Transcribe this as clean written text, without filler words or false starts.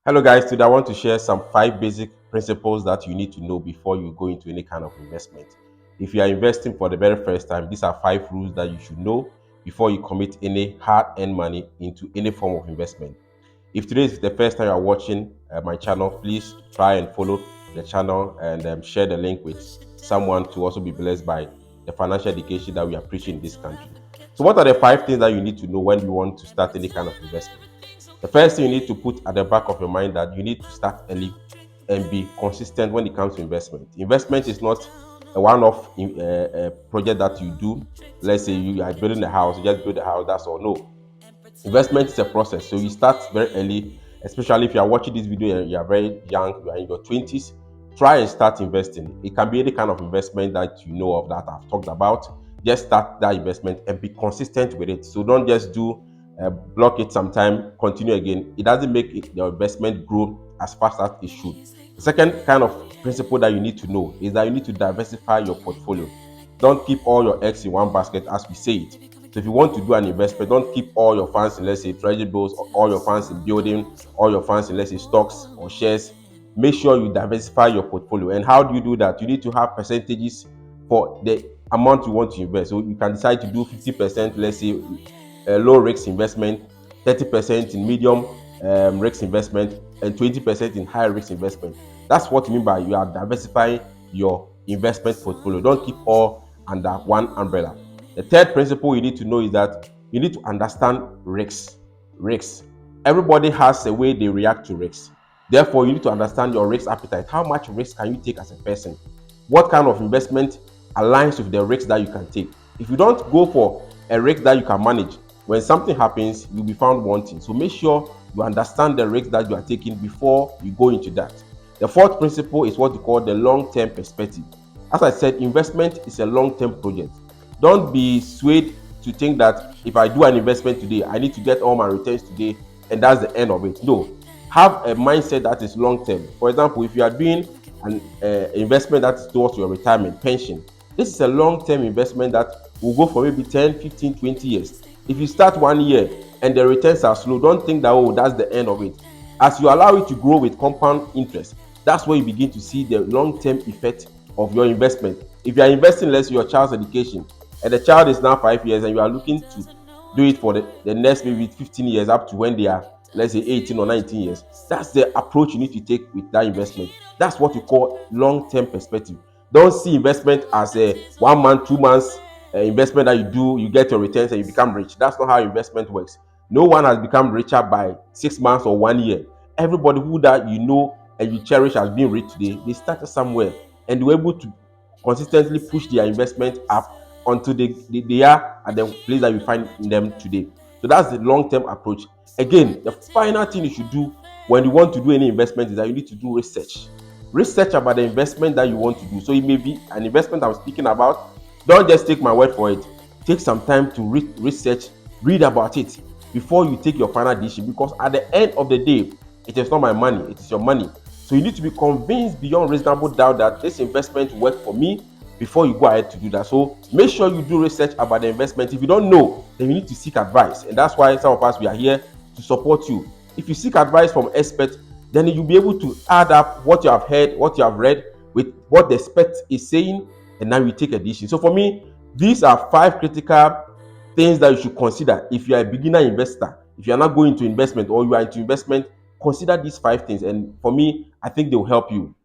Hello guys, today I want to share some 5 basic principles that you need to know before you go into any kind of investment. If you are investing for the very first time, these are 5 rules that you should know before you commit any hard-earned money into any form of investment. If today is the first time you are watching my channel, please try and follow the channel and share the link with someone to also be blessed by the financial education that we are preaching in this country. So what are the 5 things that you need to know when you want to start any kind of investment? The first thing you need to put at the back of your mind that you need to start early and be consistent when it comes to investment. Investment is not a one-off project that you do. Let's say you are building a house, you just build a house, that's all. No, investment is a process. So you start very early, especially if you are watching this video and you are very young, you are in your 20s. Try and start investing. It can be any kind of investment that you know of that I've talked about. Just start that investment and be consistent with it. So don't just do block it sometime, continue again. It doesn't make your investment grow as fast as it should. The second kind of principle that you need to know is that you need to diversify your portfolio. Don't keep all your eggs in one basket, as we say it. So if you want to do an investment, don't keep all your funds in, let's say, treasury bills, or all your funds in building, all your funds in, let's say, stocks or shares. Make sure you diversify your portfolio. And how do you do that? You need to have percentages for the amount you want to invest. So you can decide to do 50%, let's say, low risk investment, 30% in medium risk investment, and 20% in high risk investment. That's what you mean by you are diversifying your investment portfolio. Don't keep all under one umbrella. The third principle you need to know is that you need to understand risks. Risks. Everybody has a way they react to risks. Therefore, you need to understand your risk appetite. How much risk can you take as a person? What kind of investment aligns with the risks that you can take? If you don't go for a risk that you can manage, when something happens, you'll be found wanting. So make sure you understand the risk that you are taking before you go into that. The fourth principle is what we call the long-term perspective. As I said, investment is a long-term project. Don't be swayed to think that if I do an investment today, I need to get all my returns today and that's the end of it. No, have a mindset that is long-term. For example, if you are doing an investment that is towards your retirement pension, this is a long-term investment that will go for maybe 10, 15, 20 years. If you start 1 year and the returns are slow, don't think that, oh, that's the end of it. As you allow it to grow with compound interest, that's where you begin to see the long-term effect of your investment. If you are investing, let's say, your child's education, and the child is now 5 years and you are looking to do it for the next maybe 15 years up to when they are, let's say, 18 or 19 years, that's the approach you need to take with that investment. That's what we call long-term perspective. Don't see investment as a 1 month, 2 months investment that you do, you get your returns and you become rich. That's not how investment works. No one has become richer by 6 months or 1 year. Everybody who that you know and you cherish as being rich today, they started somewhere and they were able to consistently push their investment up until they are at the place that you find in them today. So that's the long-term approach. Again, the final thing you should do when you want to do any investment is that you need to do research. Research about the investment that you want to do. So it may be an investment I'm speaking about. Don't just take my word for it. Take some time to research, read about it before you take your final decision, because at the end of the day, it is not my money, it is your money. So you need to be convinced beyond reasonable doubt that this investment will work for me before you go ahead to do that. So make sure you do research about the investment. If you don't know, then you need to seek advice. And that's why some of us, we are here to support you. If you seek advice from experts, then you'll be able to add up what you have heard, what you have read with what the expert is saying, and now you take a decision. So for me, these are 5 critical things that you should consider if you are a beginner investor. If you are not going into investment or you are into investment, consider these 5 things. And for me, I think they will help you.